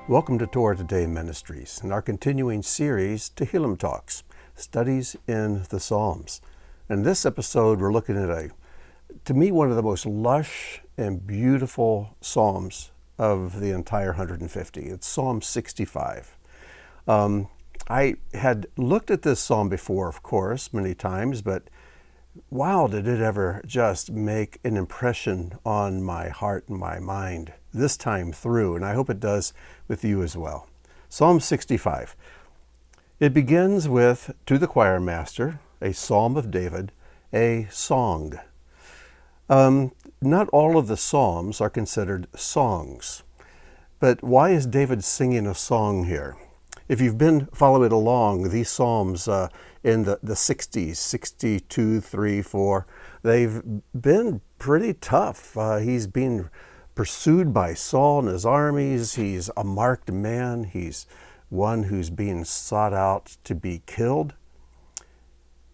Welcome to Torah Today Ministries and our continuing series, Tehillim Talks, Studies in the Psalms. In this episode, we're looking at to me, one of the most lush and beautiful Psalms of the entire 150. It's Psalm 65. I had looked at this Psalm before, of course, many times, but wow, did it ever just make an impression on my heart and my mind this time through, and I hope it does with you as well. Psalm 65. It begins with, to the choir master, a psalm of David, a song. Not all of the psalms are considered songs, but why is David singing a song here? If you've been following along, these psalms in the 60s, 62, 3, 4, they've been pretty tough. He's being pursued by Saul and his armies. He's a marked man. He's one who's being sought out to be killed.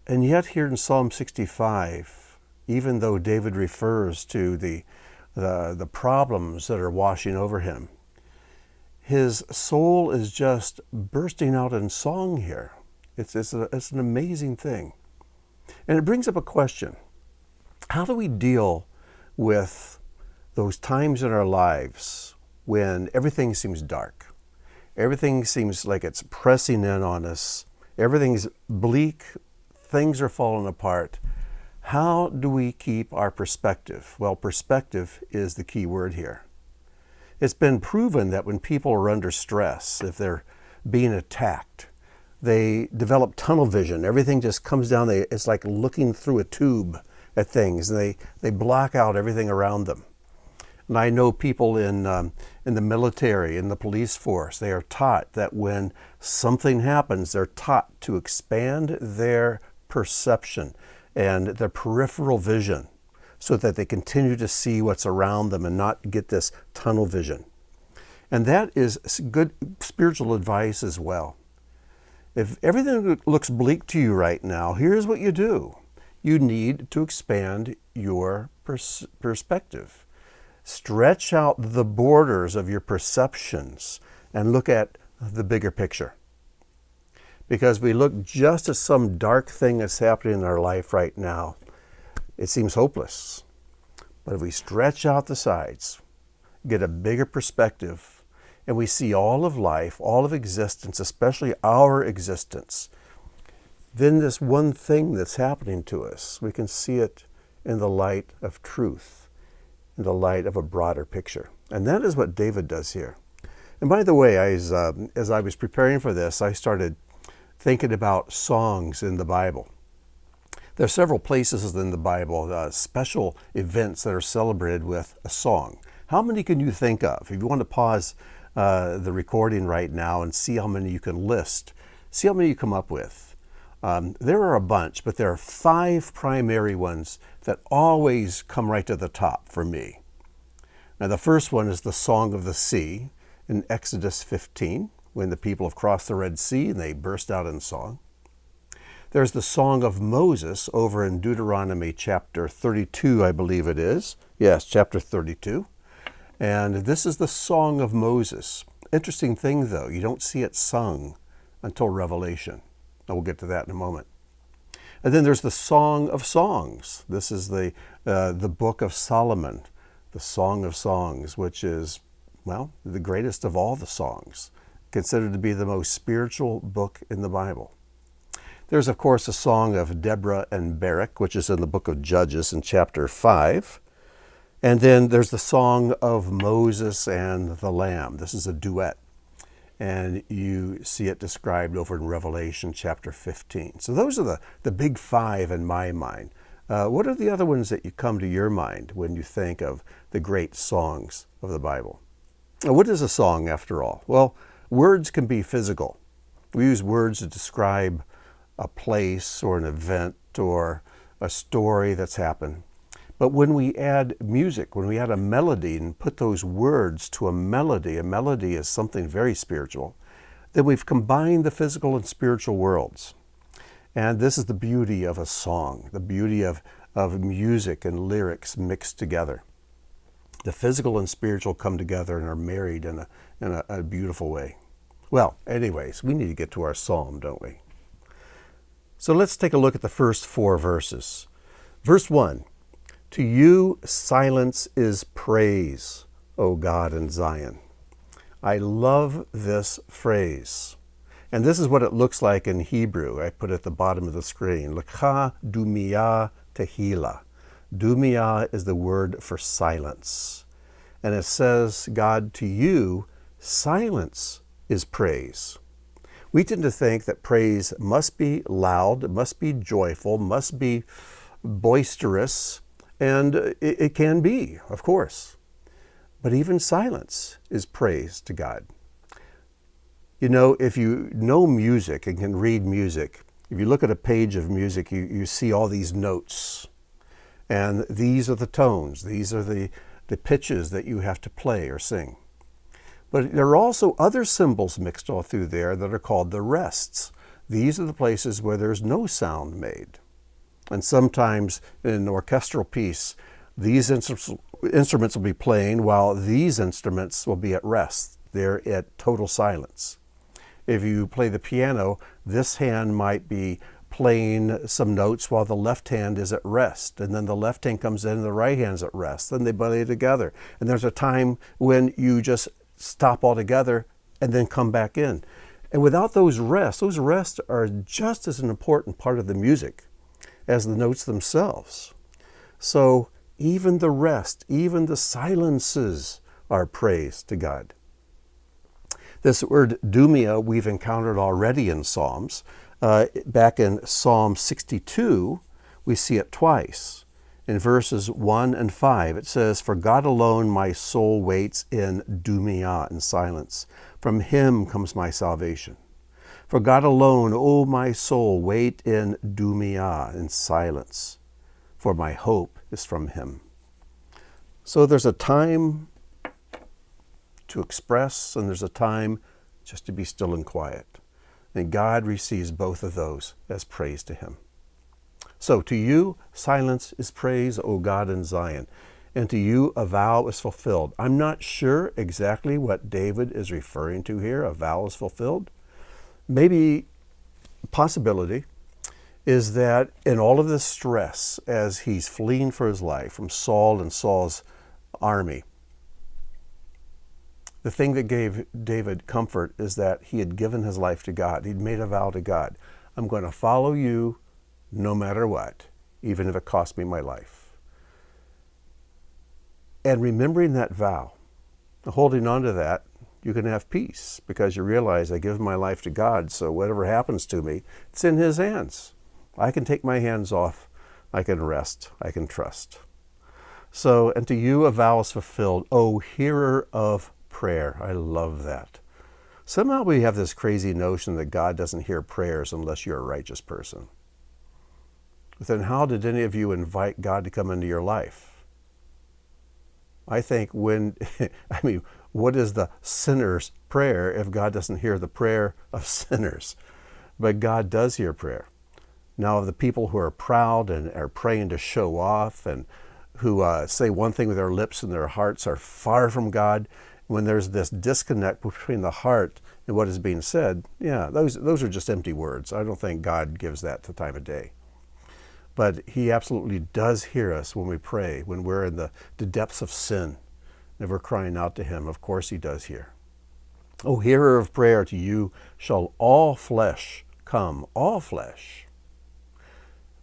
And yet here in Psalm 65, even though David refers to the problems that are washing over him, his soul is just bursting out in song here. It's an amazing thing. And it brings up a question. How do we deal with those times in our lives when everything seems dark? Everything seems like it's pressing in on us. Everything's bleak. Things are falling apart. How do we keep our perspective? Well, perspective is the key word here. It's been proven that when people are under stress, if they're being attacked, they develop tunnel vision. Everything just comes down. It's like looking through a tube at things, and they block out everything around them. And I know people in the military, in the police force, they are taught that when something happens, they're taught to expand their perception and their peripheral vision so that they continue to see what's around them and not get this tunnel vision. And that is good spiritual advice as well. If everything looks bleak to you right now, here's what you do. You need to expand your perspective. Stretch out the borders of your perceptions and look at the bigger picture. Because we look just at some dark thing that's happening in our life right now, it seems hopeless. But if we stretch out the sides, get a bigger perspective, and we see all of life, all of existence, especially our existence, then this one thing that's happening to us, we can see it in the light of truth, in the light of a broader picture. And that is what David does here. And by the way, as I was preparing for this, I started thinking about songs in the Bible. There are several places in the Bible, special events that are celebrated with a song. How many can you think of? If you want to pause the recording right now and see how many you can list, see how many you come up with. There are a bunch, but there are 5 primary ones that always come right to the top for me. Now, the first one is the Song of the Sea in Exodus 15, when the people have crossed the Red Sea and they burst out in song. There's the Song of Moses over in Deuteronomy chapter 32, I believe it is. Yes, chapter 32. And this is the Song of Moses. Interesting thing, though, you don't see it sung until Revelation. And we'll get to that in a moment. And then there's the Song of Songs. This is the book of Solomon, the Song of Songs, which is, well, the greatest of all the songs, considered to be the most spiritual book in the Bible. There's, of course, a song of Deborah and Barak, which is in the book of Judges in chapter 5. And then there's the song of Moses and the Lamb. This is a duet. And you see it described over in Revelation chapter 15. So those are the big 5 in my mind. What are the other ones that you come to your mind when you think of the great songs of the Bible? Now, what is a song, after all? Well, words can be physical. We use words to describe a place or an event or a story that's happened. But when we add music, when we add a melody and put those words to a melody is something very spiritual, then we've combined the physical and spiritual worlds. And this is the beauty of a song, the beauty of music and lyrics mixed together. The physical and spiritual come together and are married in a beautiful way. Well, anyways, we need to get to our psalm, don't we? So let's take a look at the first 4 verses. Verse 1, to you silence is praise, O God in Zion. I love this phrase. And this is what it looks like in Hebrew. I put it at the bottom of the screen. L'cha dumia tehillah. Dumia is the word for silence. And it says, God, to you, silence is praise. We tend to think that praise must be loud, must be joyful, must be boisterous, and it can be, of course. But even silence is praise to God. You know, if you know music and can read music, if you look at a page of music, you see all these notes. And these are the tones. These are the pitches that you have to play or sing. But there are also other symbols mixed all through there that are called the rests. These are the places where there's no sound made. And sometimes in an orchestral piece, these instruments will be playing while these instruments will be at rest. They're at total silence. If you play the piano, this hand might be playing some notes while the left hand is at rest. And then the left hand comes in and the right hand's at rest. Then they play together. And there's a time when you just stop altogether and then come back in. And without those rests are just as an important part of the music as the notes themselves. So even the rest, even the silences are praise to God. This word dumia we've encountered already in Psalms. Back in Psalm 62, we see it twice. In verses 1 and 5, it says, for God alone my soul waits in dumia, in silence. From him comes my salvation. For God alone, O my soul, wait in dumia, in silence. For my hope is from him. So there's a time to express, and there's a time just to be still and quiet. And God receives both of those as praise to him. So to you, silence is praise, O God in Zion. And to you, a vow is fulfilled. I'm not sure exactly what David is referring to here, a vow is fulfilled. Maybe possibility is that in all of this stress, as he's fleeing for his life from Saul and Saul's army, the thing that gave David comfort is that he had given his life to God. He'd made a vow to God. I'm going to follow you no matter what, even if it costs me my life. And remembering that vow, holding on to that, you can have peace because you realize I give my life to God, so whatever happens to me, it's in his hands. I can take my hands off. I can rest. I can trust. So, and to you a vow is fulfilled, O hearer of prayer. I love that. Somehow we have this crazy notion that God doesn't hear prayers unless you're a righteous person. But then how did any of you invite God to come into your life? I think what is the sinner's prayer if God doesn't hear the prayer of sinners? But God does hear prayer. Now, the people who are proud and are praying to show off and who say one thing with their lips and their hearts are far from God, when there's this disconnect between the heart and what is being said, yeah, those are just empty words. I don't think God gives that the time of day. But he absolutely does hear us when we pray, when we're in the depths of sin, and we're crying out to him. Of course he does hear. O hearer of prayer, to you shall all flesh come, all flesh.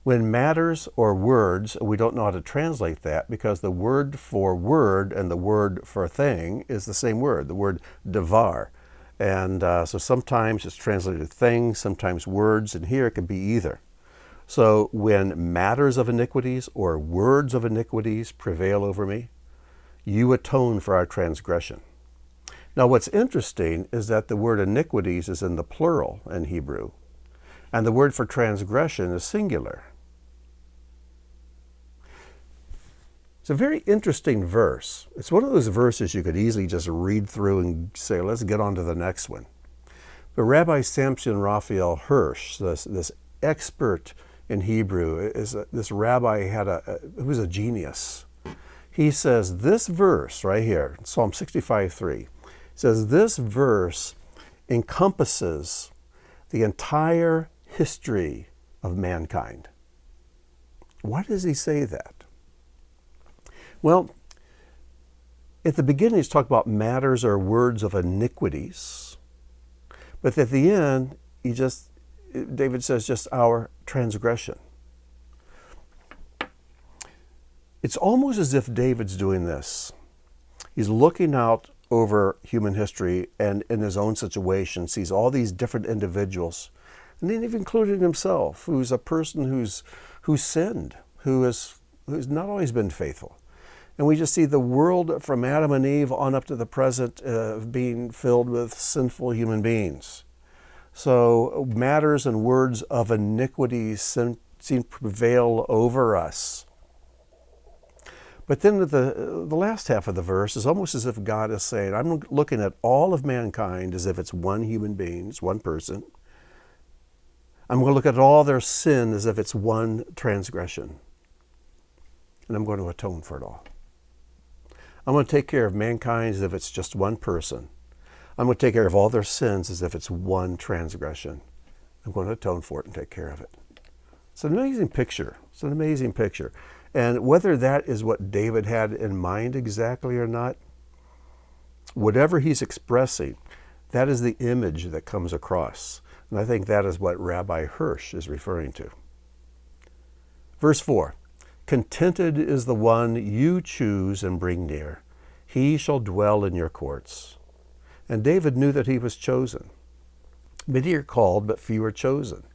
When matters or words, we don't know how to translate that because the word for word and the word for thing is the same word, the word devar. And so sometimes it's translated things, sometimes words, and here it can be either. So when matters of iniquities or words of iniquities prevail over me, you atone for our transgression. Now what's interesting is that the word iniquities is in the plural in Hebrew, and the word for transgression is singular. It's a very interesting verse. It's one of those verses you could easily just read through and say, let's get on to the next one. But Rabbi Samson Raphael Hirsch, this expert in Hebrew, this rabbi who was a genius. He says this verse right here, Psalm 65:3, says this verse encompasses the entire history of mankind. Why does he say that? Well, at the beginning he's talking about matters or words of iniquities, but at the end David says just our transgression. It's almost as if David's doing this. He's looking out over human history and in his own situation sees all these different individuals, and then even including himself, who's a person who's sinned, who's not always been faithful. And we just see the world from Adam and Eve on up to the present being filled with sinful human beings. So matters and words of iniquity seem to prevail over us. But then the last half of the verse is almost as if God is saying, I'm looking at all of mankind as if it's one human being, it's one person. I'm going to look at all their sin as if it's one transgression. And I'm going to atone for it all. I'm going to take care of mankind as if it's just one person. I'm going to take care of all their sins as if it's one transgression. I'm going to atone for it and take care of it. It's an amazing picture. It's an amazing picture. And whether that is what David had in mind exactly or not, whatever he's expressing, that is the image that comes across. And I think that is what Rabbi Hirsch is referring to. Verse 4, contented is the one you choose and bring near. He shall dwell in your courts. And David knew that he was chosen. Many are called, but few are chosen.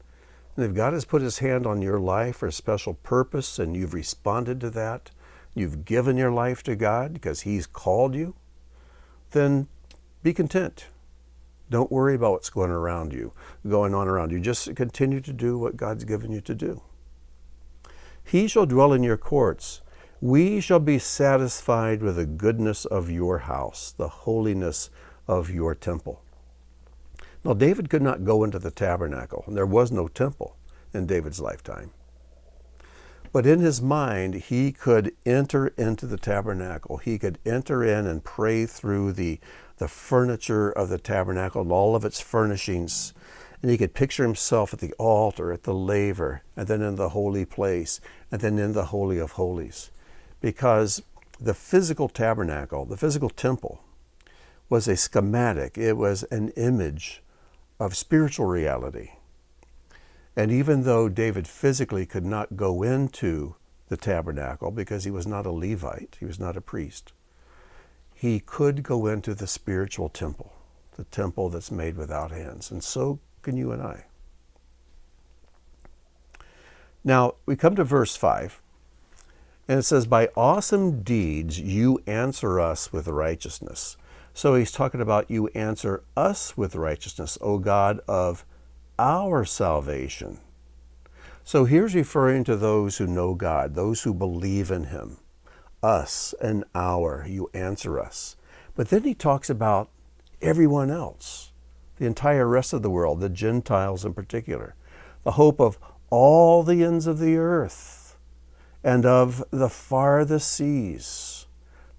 And if God has put his hand on your life for a special purpose and you've responded to that, you've given your life to God because he's called you, then be content. Don't worry about what's going on around you. Just continue to do what God's given you to do. He shall dwell in your courts. We shall be satisfied with the goodness of your house, the holiness of your temple. Now, David could not go into the tabernacle, and there was no temple in David's lifetime. But in his mind, he could enter into the tabernacle. He could enter in and pray through the furniture of the tabernacle and all of its furnishings. And he could picture himself at the altar, at the laver, and then in the holy place, and then in the Holy of Holies. Because the physical tabernacle, the physical temple, was a schematic. It was an image of spiritual reality. And even though David physically could not go into the tabernacle because he was not a Levite, he was not a priest, he could go into the spiritual temple, the temple that's made without hands. And so can you and I. Now, we come to verse 5, and it says, by awesome deeds you answer us with righteousness. So he's talking about you answer us with righteousness, O God of our salvation. So here's referring to those who know God, those who believe in him. Us and our, you answer us. But then he talks about everyone else, the entire rest of the world, the Gentiles in particular, the hope of all the ends of the earth and of the farthest seas.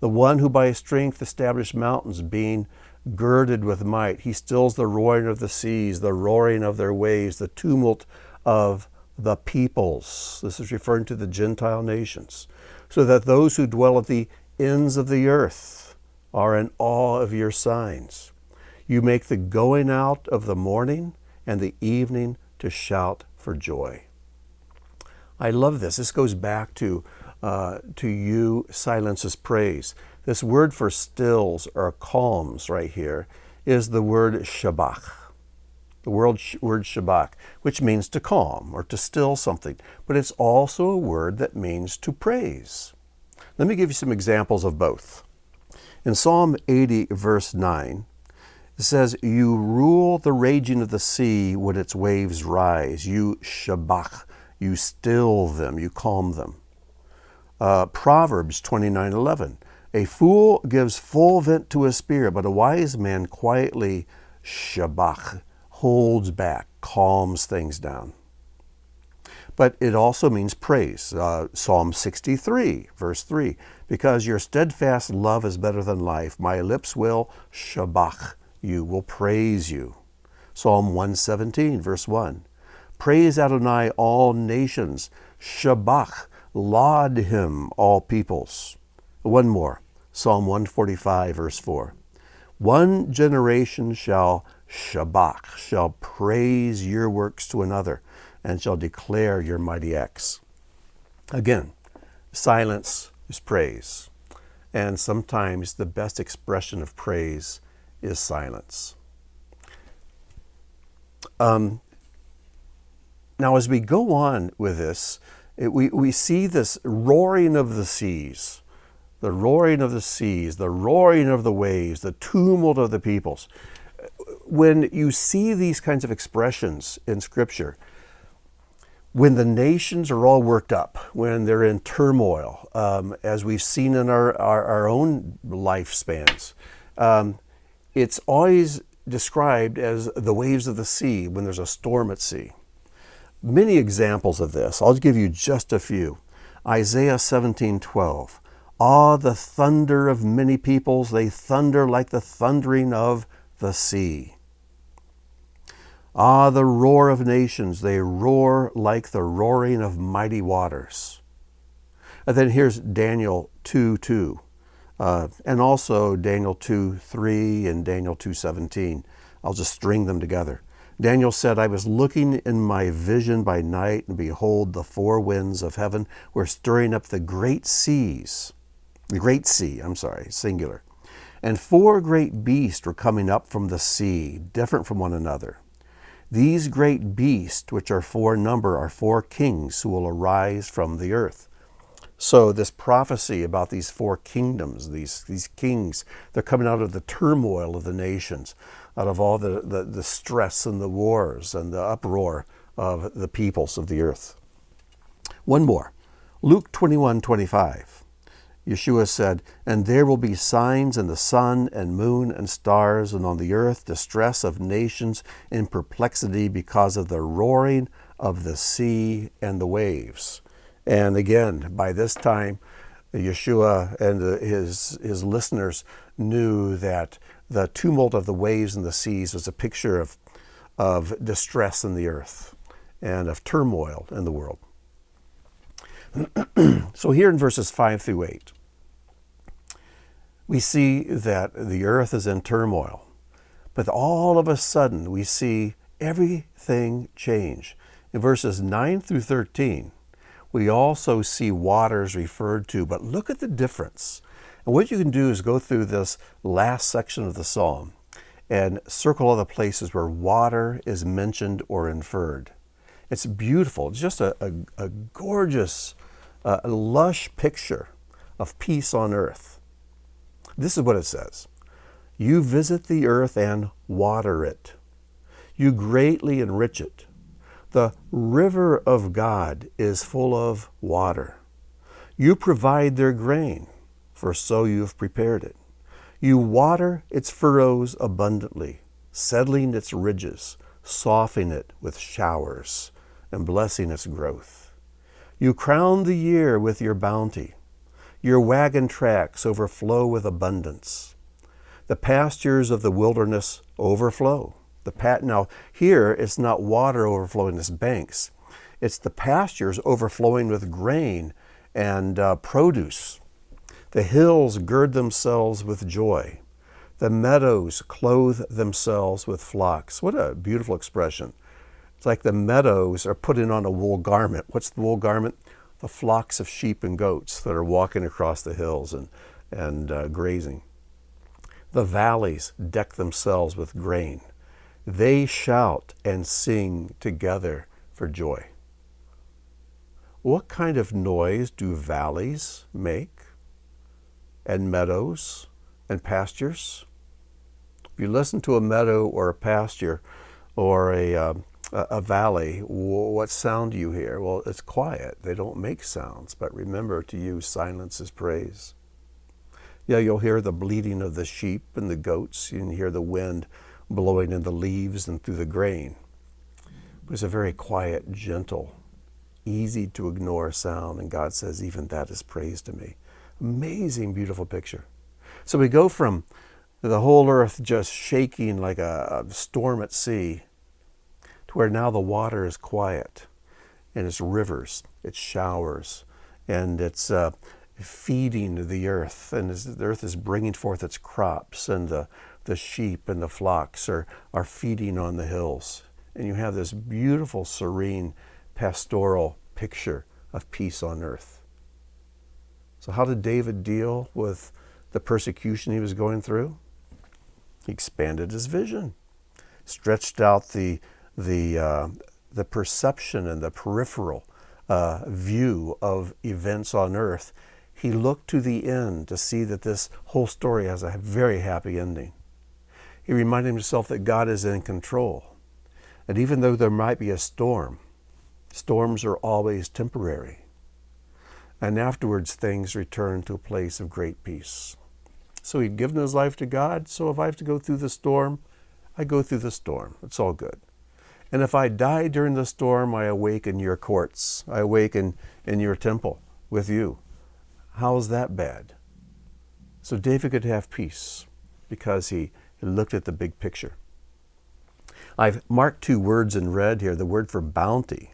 The one who by his strength established mountains, being girded with might. He stills the roaring of the seas, the roaring of their waves, the tumult of the peoples. This is referring to the Gentile nations. So that those who dwell at the ends of the earth are in awe of your signs. You make the going out of the morning and the evening to shout for joy. I love this. This goes back to you silences praise. This word for stills or calms right here is the word shabach. The word shabach, which means to calm or to still something. But it's also a word that means to praise. Let me give you some examples of both. In Psalm 80, verse 9, it says, you rule the raging of the sea when its waves rise. You shabach, you still them, you calm them. Proverbs 29:11. A fool gives full vent to his spirit, but a wise man quietly shabach, holds back, calms things down. But it also means praise. Psalm 63, verse 3. Because your steadfast love is better than life, my lips will shabach you, will praise you. Psalm 117, verse 1. Praise Adonai, all nations. Shabach, laud him, all peoples. One more. Psalm 145, verse 4. One generation shall shabach, shall praise your works to another, and shall declare your mighty acts. Again, silence is praise. And sometimes the best expression of praise is silence. Now, as we go on with this, we see this roaring of the seas, the roaring of the seas, the roaring of the waves, the tumult of the peoples. When you see these kinds of expressions in Scripture, when the nations are all worked up, when they're in turmoil, as we've seen in our own lifespans, it's always described as the waves of the sea when there's a storm at sea. Many examples of this. I'll give you just a few. Isaiah 17:12. Ah, the thunder of many peoples, they thunder like the thundering of the sea. Ah, the roar of nations, they roar like the roaring of mighty waters. And then here's Daniel 2:2, and also Daniel 2:3 and Daniel 2:17. I'll just string them together. Daniel said, I was looking in my vision by night, and behold, the four winds of heaven were stirring up the great seas. The great sea, singular. And four great beasts were coming up from the sea, different from one another. These great beasts, which are four in number, are four kings who will arise from the earth. So this prophecy about these four kingdoms, these kings, they're coming out of the turmoil of the nations, out of all the stress and the wars and the uproar of the peoples of the earth. One more. Luke 21:25. Yeshua said, and there will be signs in the sun and moon and stars, and on the earth distress of nations in perplexity because of the roaring of the sea and the waves. And again, by this time, Yeshua and his listeners knew that the tumult of the waves and the seas was a picture of distress in the earth and of turmoil in the world. So here in verses 5 through 8, we see that the earth is in turmoil, but all of a sudden we see everything change. In verses 9 through 13, we also see waters referred to, but look at the difference. And what you can do is go through this last section of the psalm and circle all the places where water is mentioned or inferred. It's beautiful. It's just a gorgeous, lush picture of peace on earth. This is what it says. You visit the earth and water it. You greatly enrich it. The river of God is full of water. You provide their grain, for so you have prepared it. You water its furrows abundantly, settling its ridges, softening it with showers, and blessing its growth. You crown the year with your bounty. Your wagon tracks overflow with abundance. The pastures of the wilderness overflow. Now, here it's not water overflowing its banks. It's the pastures overflowing with grain and produce. The hills gird themselves with joy. The meadows clothe themselves with flocks. What a beautiful expression. It's like the meadows are putting on a wool garment. What's the wool garment? The flocks of sheep and goats that are walking across the hills and grazing. The valleys deck themselves with grain. They shout and sing together for joy. What kind of noise do valleys make? And meadows and pastures? If you listen to a meadow or a pasture or a valley, what sound do you hear? Well, it's quiet. They don't make sounds, but remember to use silence as praise. Yeah, you'll hear the bleating of the sheep and the goats. You can hear the wind blowing in the leaves and through the grain. But it's a very quiet, gentle, easy to ignore sound, and God says, even that is praise to me. Amazing, beautiful picture. So we go from the whole earth just shaking like a storm at sea to where now the water is quiet, and it's rivers, it's showers, and it's feeding the earth, and the earth is bringing forth its crops, and the sheep and the flocks are feeding on the hills. And you have this beautiful, serene, pastoral picture of peace on earth. So how did David deal with the persecution he was going through? He expanded his vision, stretched out the perception and the peripheral view of events on earth. He looked to the end to see that this whole story has a very happy ending. He reminded himself that God is in control. And even though there might be a storm, storms are always temporary. And afterwards, things return to a place of great peace. So he'd given his life to God, so if I have to go through the storm, I go through the storm. It's all good. And if I die during the storm, I awake in your courts. I awake in your temple with you. How's that bad? So David could have peace because he looked at the big picture. I've marked two words in red here. The word for bounty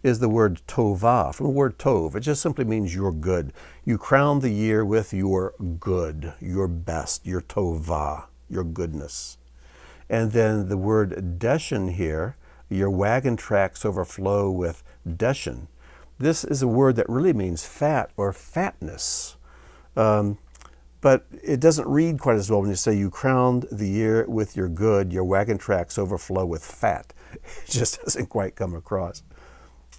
is the word tovah, from the word tov. It just simply means you're good. You crown the year with your good, your best, your tovah, your goodness. And then the word deshin here, your wagon tracks overflow with deshin. This is a word that really means fat or fatness. But it doesn't read quite as well when you say you crowned the year with your good, your wagon tracks overflow with fat. It just doesn't quite come across.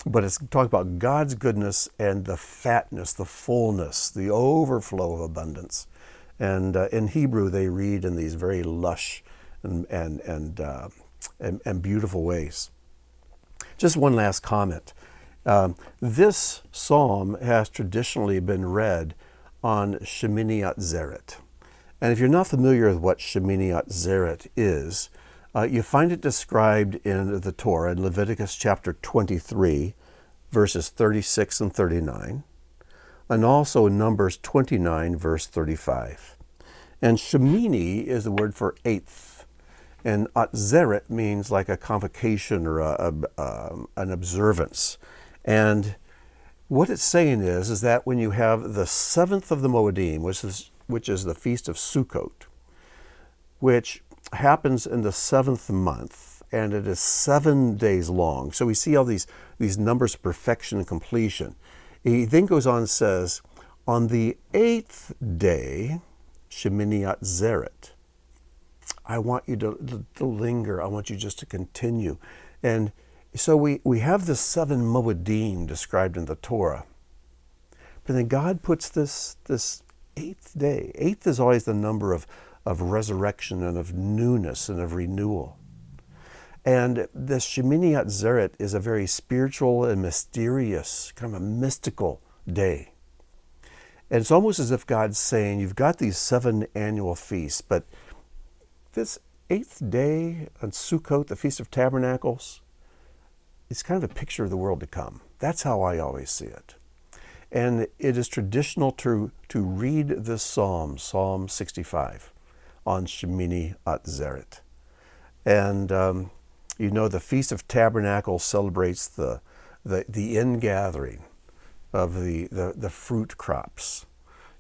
But it's talking about God's goodness and the fatness, the fullness, the overflow of abundance. And in Hebrew, they read in these very lush and beautiful ways. Just one last comment. This psalm has traditionally been read on Shemini Atzeret. And if you're not familiar with what Shemini Atzeret is, you find it described in the Torah, in Leviticus chapter 23, verses 36 and 39, and also in Numbers 29, verse 35. And Shemini is the word for eighth, and Atzeret means like a convocation or an observance. And what it's saying is that when you have the seventh of the Moedim, which is the Feast of Sukkot, which happens in the seventh month, and it is 7 days long. So we see all these numbers of perfection and completion. He then goes on and says, on the eighth day, Shemini Atzeret, I want you to linger. I want you just to continue. And so we have the 7 Moedim described in the Torah. But then God puts this eighth day. Eighth is always the number of resurrection and of newness and of renewal. And this Shemini Atzeret is a very spiritual and mysterious, kind of a mystical day. And it's almost as if God's saying, you've got these 7 annual feasts, but this eighth day on Sukkot, the Feast of Tabernacles, it's kind of a picture of the world to come. That's how I always see it. And it is traditional to read this psalm, Psalm 65, on Shemini Atzeret. And the Feast of Tabernacles celebrates the ingathering of the fruit crops.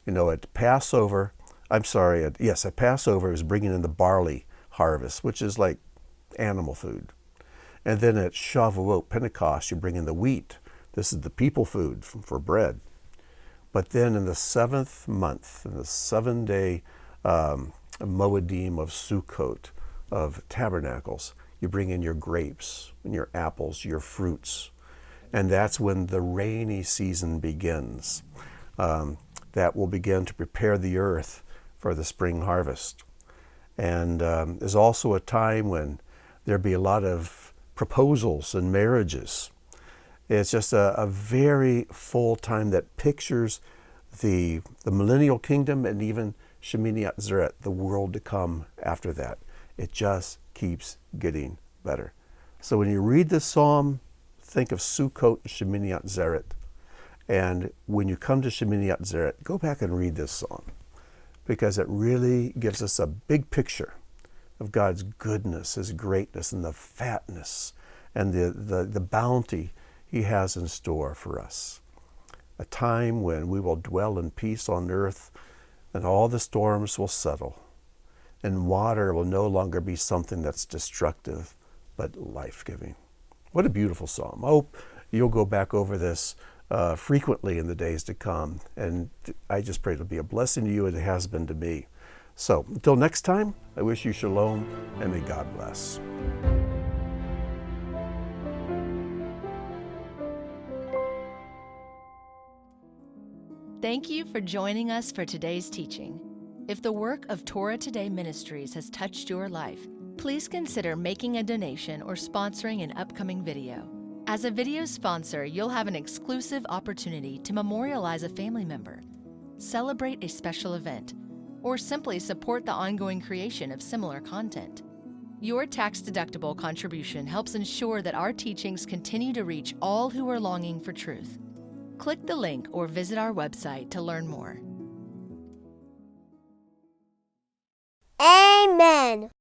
At Passover, at Passover is bringing in the barley harvest, which is like animal food. And then at Shavuot, Pentecost, you bring in the wheat. This is the people food for bread. But then in the 7th month, in the 7-day Moedim of Sukkot, of Tabernacles, you bring in your grapes and your apples, your fruits. And that's when the rainy season begins. That will begin to prepare the earth for the spring harvest. And there's also a time when there'll be a lot of proposals and marriages. It's just a very full time that pictures the millennial kingdom and even Shemini Atzeret, the world to come after that. It just keeps getting better. So when you read this psalm, think of Sukkot and Shemini Atzeret. And when you come to Shemini Atzeret, go back and read this song, because it really gives us a big picture of God's goodness, His greatness, and the fatness, and the bounty He has in store for us. A time when we will dwell in peace on earth, and all the storms will settle, and water will no longer be something that's destructive, but life-giving. What a beautiful psalm. I hope you'll go back over this frequently in the days to come, and I just pray it'll be a blessing to you as it has been to me. So until next time, I wish you shalom, and may God bless. Thank you for joining us for today's teaching. If the work of Torah Today Ministries has touched your life, please consider making a donation or sponsoring an upcoming video. As a video sponsor, you'll have an exclusive opportunity to memorialize a family member, celebrate a special event, or simply support the ongoing creation of similar content. Your tax-deductible contribution helps ensure that our teachings continue to reach all who are longing for truth. Click the link or visit our website to learn more. Amen.